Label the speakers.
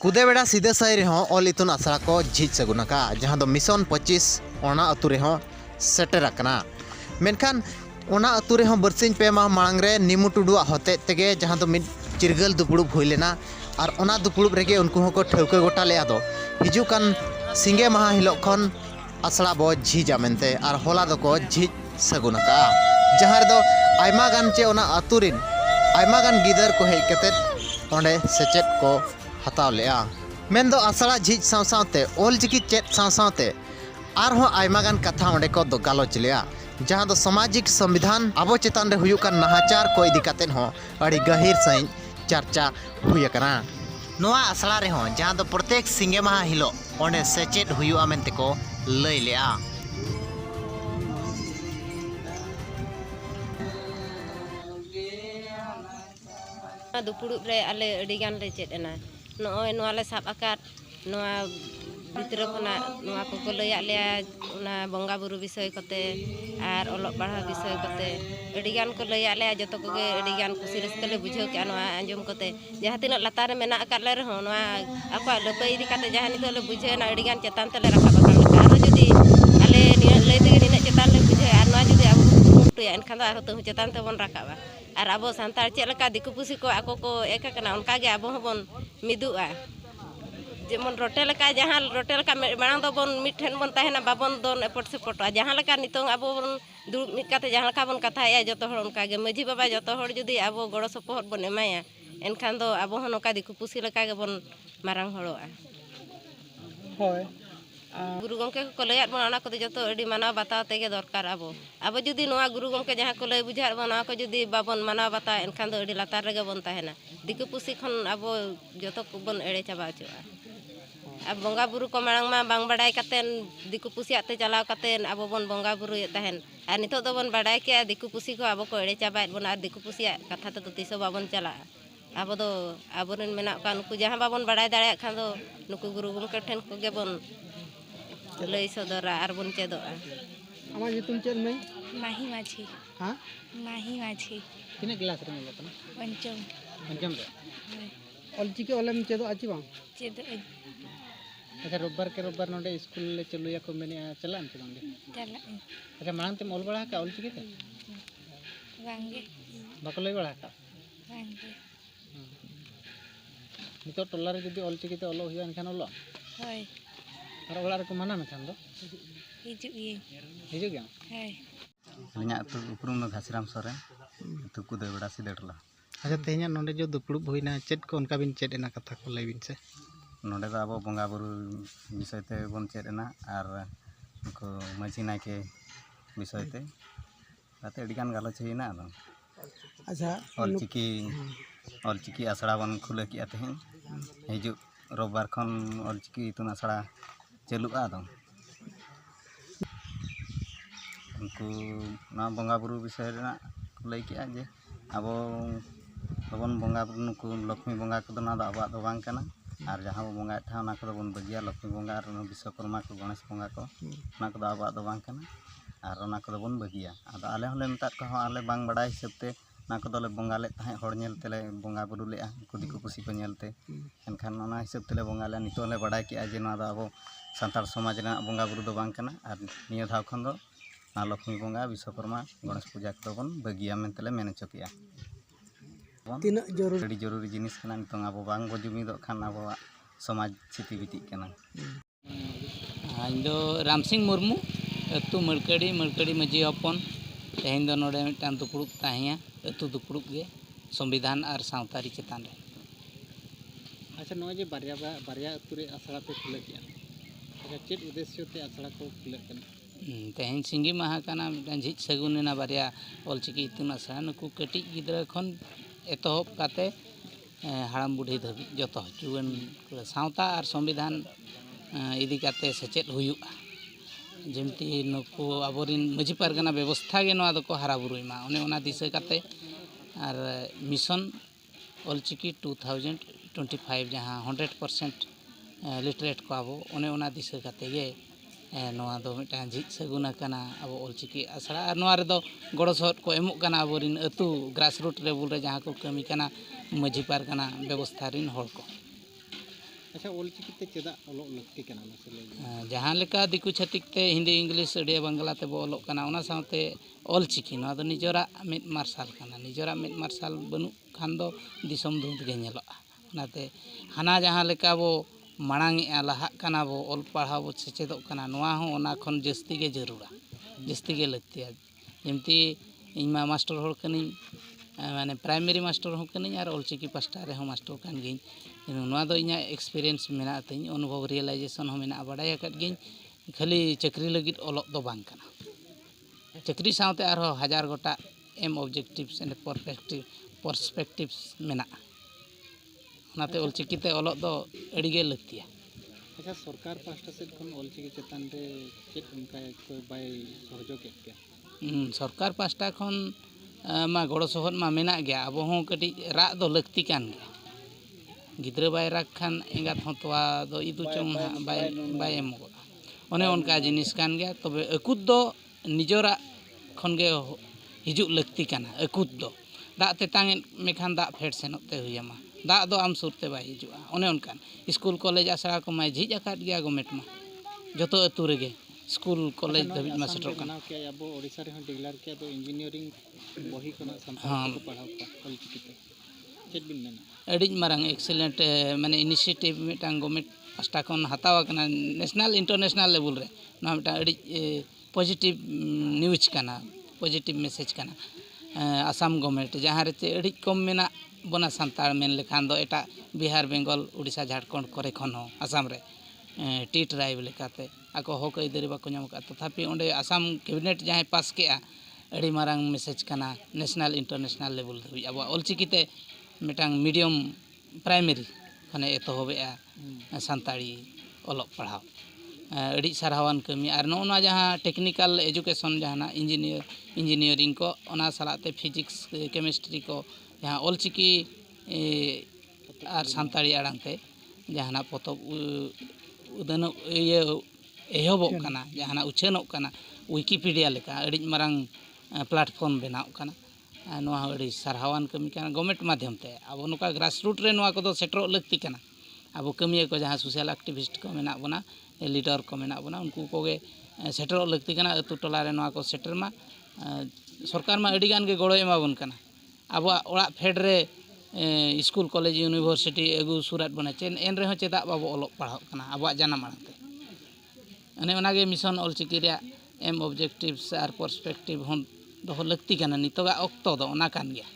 Speaker 1: कुदेबेड़ा सीधे साई रेहों ऑल इतुन आसड़ा को झीज सगुनका जहां दो मिशन 25 ओना अतु रेहों सेटर अकना मेनखान ओना अतु रेहों बरसिंग पे माह मांग रे निमु टुडुआ होते तेगे जहां दो मिड चिरगल दुपुड़ुब हुई लेना और ओना दुपुड़ुब रेगे उनको होको ठेवके गोटा ले आदो हिजु कान सिंगे माह हिलो खन आसड़ा बो झीजा मेनते और होला दो को झीज सगुनका जहां दो आयमा गान चे ओना अतुरिन आयमा गान गिदर को हेज कते ओंडे सेचेट को हताव लेआ मेन दो आसड़ा झीज साव सावते ऑलचिकी चेत साव सावते आरहों आयमा गान कथा ओंडे को दो गालोच लेआ जहां दो सामाजिक संविधान आबो चेतान रे हुयुक कान नाहाचार को इदी कातेन हो अड़ी गहिर सही चर्चा हुई कना नोआ आसड़ा रे हो जहां दो प्रत्येक सिंगे माह हिलो ओंडे सेचेट हुयुआ मेनते को लई लेआ
Speaker 2: दुपुड़ुब रे आले अडिगान ले चेद एना नोय नोआ ले साब आकात नोआ भितर खना नोआ को लैया ले ओना बंगा बुरु विषय कते आर ओलक पढ़ा विषय कते अडिगान को लैया ले जतो कोगे अडिगान खुशी रस्ते ले बुझाव के नोआ आंजम कते जहां तिना लतार रे मेना आकात ले रहो नोआ आको लपै इदी कते जहां नितो ले बुझे ना अडिगान चेतान तले रखा बकान आरो जदी आले लई तेगे निना चेतान ले बुझे आर नोआ जदी आबो टुया एनखान दो आरो तो चेतान ते बन रखाबा और अब सानतार चेलका दिकु पुसी को आको को एकाकना उनका गे अब हबन मिदुआ जेमन रोटेल का जहां रोटेल का मांग दो बन मिठेन बन ताहेना बाबन दोन एपट सेपट जहां लका नितों अब दुड़ मिट काते जहां लका बन कथाया जतो हर उनका गे माझी बाबा जतो हर जदी अब गड़ो सपोहट बन एमाया एनखान दो अब हन नोका दिकु पुसी लका गे बन मारांग हड़ोआ होय गुरु गमके को लैयात बन ओना को जतो अडी मानाव बताव तेगे दरकार अब जुदी नोआ गुरु गमके जहां को लय बुझार बन ओना को जुदी बाबन मानाव बता एनखान दो अडी लातार रेगे बन ताहेना दिकु पुसी खन अब जतो को बन एड़े चाबा चोआ अब बंगा बुरु को मांग मा बांग बड़ाई कातेन दिकु पुसियाते ते चलाव कातेन अब बन बंगा बुरु ये ताहेन आ नितो दो बन बड़ाई के दिकु पुसी को अब को एड़े चाबायत बन आ दिकु पुसिया कथा तो तिसो बाबन चला अब दो आबोरन मेना का नुकु जहां बाबन बड़ाई दाड़े खान दो नुकु गुरु गमके ठेन को गे बन लई सदरा आर बन चेदोआ
Speaker 3: आमा जितुम चेद मई
Speaker 4: माही माझी
Speaker 3: हां
Speaker 4: माही माझी
Speaker 3: किने क्लास रे मेलो तना
Speaker 4: पंचम
Speaker 3: रे ऑलचिकी ओलेम चेदो आची बांग
Speaker 4: चेद
Speaker 3: अच्छा रोबबार के रोबबार नोडे स्कूल ले चलुया को मेने चलान के बांगे
Speaker 4: चला
Speaker 3: अच्छा मांग ते मोल बड़ा का ऑलचिकी ते
Speaker 4: बांगे
Speaker 3: बाको लई बड़ा का
Speaker 4: बांगे
Speaker 3: नितो टोला रे जदी ऑलचिकी ते ओलो हुया एनखान ओलो
Speaker 4: होय
Speaker 3: और ओला रे को माना मेखान दो
Speaker 4: हिजु
Speaker 3: गया
Speaker 4: होय
Speaker 5: अलिया तो उपरुम घासीराम सोरेन तो कुदेबेड़ा सीधेटला
Speaker 3: अच्छा तेहना नोडे जो दुपुड़ुब होइना चेद को उनका बिन चेद एना कथा को लई बिन से
Speaker 5: नोडे दा अब बंगा बुरु विषय ते बन चेद एना और उनको माझी नायके विषय ते ताते अडिगान गालोच होइना आदो
Speaker 3: अच्छा
Speaker 5: ऑलचिकी आसड़ा बन खुले किया तेहन हिजु रोबबार खन ऑलचिकी इतुन आसड़ा चलुआ आदो उनको ना बंगा बुरु विषय रेना लई किया जे अब बन बंगा बुरु नुकु लक्ष्मी बंगा को ना आबा दो बांग कना और जहां बो बंगा था ना को बन बगिया लक्ष्मी बंगा और विश्वकर्मा को गणेश बंगा को ना को आबा दो बांग कना और ना को बन बगिया आदो आले हले मता को आले बांग बड़ा हिसाब ते ना को दोले बंगा ले ताहे हर नेल तेले बंगा बुरु लेआ कुदिको कुसी को नेलते एनखान ओना हिसाब तेले बंगा ले नितो ले बड़ा किया जे ना अब सानतार समाज रे बंगा बुरु दो बांग कना और निया धाव खन दो ना लक्ष्मी बंगा विश्वकर्मा गणेश पूजा को बन बगिया मेनतेले मेन चकिया
Speaker 3: तीना
Speaker 5: जरूरी जिनिस कना नितों अब बांग बो जुमिदो खान अब समाज स्थिति बिटिक कना
Speaker 6: इन दो राम सिंह मुर्मू अतु मरकड़ी मजी हपन तेहन दो नोडे मिटान दुपुड़ुब ताहिया अतु दुपुड़ुब गे संविधान और सावतारी चेतान रे
Speaker 3: अच्छा नो जे बारिया अतु रे आसड़ा पे खुले किया अच्छा चेद उद्देश्य ते आसड़ा को खुले कना
Speaker 6: तेहन सिंगी माहा काना मिटान झिज सगुनेना बारिया ऑलचिकी इतुन आसड़ा नुकु कटी गिद्रा खन एतहब काते हाड़ाम बुढ़ी धाबी जतो जुआन सावता और संविधान इदी काते सेचेद हुयुआ जेमती नुकु आबोरिन माझी पारगाना व्यवस्था गे नोआ दको हारा बुरुइमा ओने ओना दिशा काते और मिशन ऑलचिकी 2025 जहां 100% लिटरेट को आबो ओने ओना दिशा काते गे नोआ दो मिटा झिज सगुना काना अब ऑलचिकी आसड़ा और नोआ रे दो गड़ो सहत को एमोग काना आबोरिन अतु ग्रासरूट लेवल रे जहां को कमी काना माझी पारगाना व्यवस्था रिन हड़ को
Speaker 3: अच्छा ऑलचिकी चेदा ऑलोग लगती करना मसे लई
Speaker 6: जहाँ लेका दिकु छातिक ते हिंदी इंग्लिश उड़िया बांग्ला ते बो ऑलोग कना ओना साथे ऑलचिकी नोआ दो निजोरा मेद मार्शल कना निजोरा मेद मार्शल बनु खान दो दिसम धुंध गे नेलोआ ओनाते हाना जहाँ लेका बो मांग लहा कना बो ऑल पढ़ाव बो सेचेदोग कना नोआ हो ओना खन जस्ती गे जरूरा जस्ती गे लगतिया जेमती इमा मास्टर होड़ कनी माने प्राइमरी मास्टर हो कनी और ऑलचिकी पास्टा रे हो मास्टर कान गिन नोआ दो इना एक्सपीरियंस मेना तिन अनुभव रियलाइजेशन हो मेना बड़ाय अकद गिन खाली चक्री लगित ऑलोग दो बांग कना चक्री साथे आरो हजार गोटा एम ऑब्जेक्टिव्स एंड पर्सपेक्टिव्स मेना ओनाते ऑलचिकी ते ऑलोग दो अड़ी गे लगतिया
Speaker 3: अच्छा सरकार पास्टा से खन ऑलचिकी चेतान रे चेत उनका कोई बाय सहयोग के क्या
Speaker 6: सरकार पास्टा खन मा गड़ो सहद मा मेना गया अब हों कटी राग दो लगती कान गया गिद्रा बाय राग खान एंगात हों तोआ दो इदु चोंग बाय एमोगा ओने उनका जिनिस कान गया तबे अकुद दो निजोरा खन गे हिजु लगती काना अकुद दो दाग ते तांगे मेखान दाग फेड सेनोते हुयमा दाग दो आम सुरते बाय हिजुआ ओने उनकान स्कूल कॉलेज आसरा को माय झिज आकाद गया गवर्नमेंट मा जतो अतु रेगे स्कूल कॉलेज धबिज मा सेटर काना
Speaker 3: के अब ओडिसा रे डिक्लेयर के तो इंजीनियरिंग बही कोना संतान को पढ़ाव का ऑलचिकी ते चेत बिन मेना
Speaker 6: अड़ी मारंग एक्सीलेंट माने इनिशिएटिव मिटांग गवर्नमेंट पास्टा खन हतावा कना नेशनल इंटरनेशनल लेवल रे ना मिटा अड़ी पॉजिटिव न्यूज कना पॉजिटिव मैसेज कना आसाम गवर्नमेंट जहाँ रे अड़ी कम मेना बना संताल मेन लेखान दो एटा बिहार बेंगल उड़ीसा झारखंड करे खन हो आसाम रे टी ट्राइब लेकाते आको हक अइदारी बाको नाम का तथापि ओंडे आसाम कैबिनेट जहाँ पास केआ अड़ी मारंग मैसेज कना नेशनल इंटरनेशनल लेवल धबी अब ऑलचिकी ते मिटांग मीडियम प्राइमरी खने एतहबेआ सानताड़ी ऑलोग पढ़ाव अड़ी सारहावान कमी और नोना जहाँ टेक्निकल एजुकेशन जहाँ इंजीनियरिंग को ओना सलाते फिजिक्स केमिस्ट्री को जहाँ ऑलचिकी और सानताड़ी आड़ांगते जहाँ पोतब उदन ये एहबोग कना जहाँ उछानोग कना विकिपीडिया लेका अड़ी मारंग प्लेटफॉर्म बनाव कना नोआ अड़ी सारहावान कमी कना गवर्नमेंट माध्यम ते अब नुका ग्रासरूट रे नोआ को सेटरो लगती कना अब कमिया को जहाँ सोशल एक्टिविस्ट को मेना बना लीडर को मेना बना उनको कोगे सेटरो लगती कना अतु टोला रे नोआ को सेटर मा सरकार मा अड़ी गान गे गड़ो एमा बन कना अब ओड़ा फेड रे स्कूल कॉलेज यूनिवर्सिटी एगु सुराट बना चेन एन रे हो चेदा बाबो ऑलोग पढ़ाव कना अब जानाम आड़ाते अने ओनागे मिशन ऑलचिकी रे एम ऑब्जेक्टिव्स और पर्सपेक्टिव हों दो लगती कना नितोगा ऑक्तो दो ओना कान गया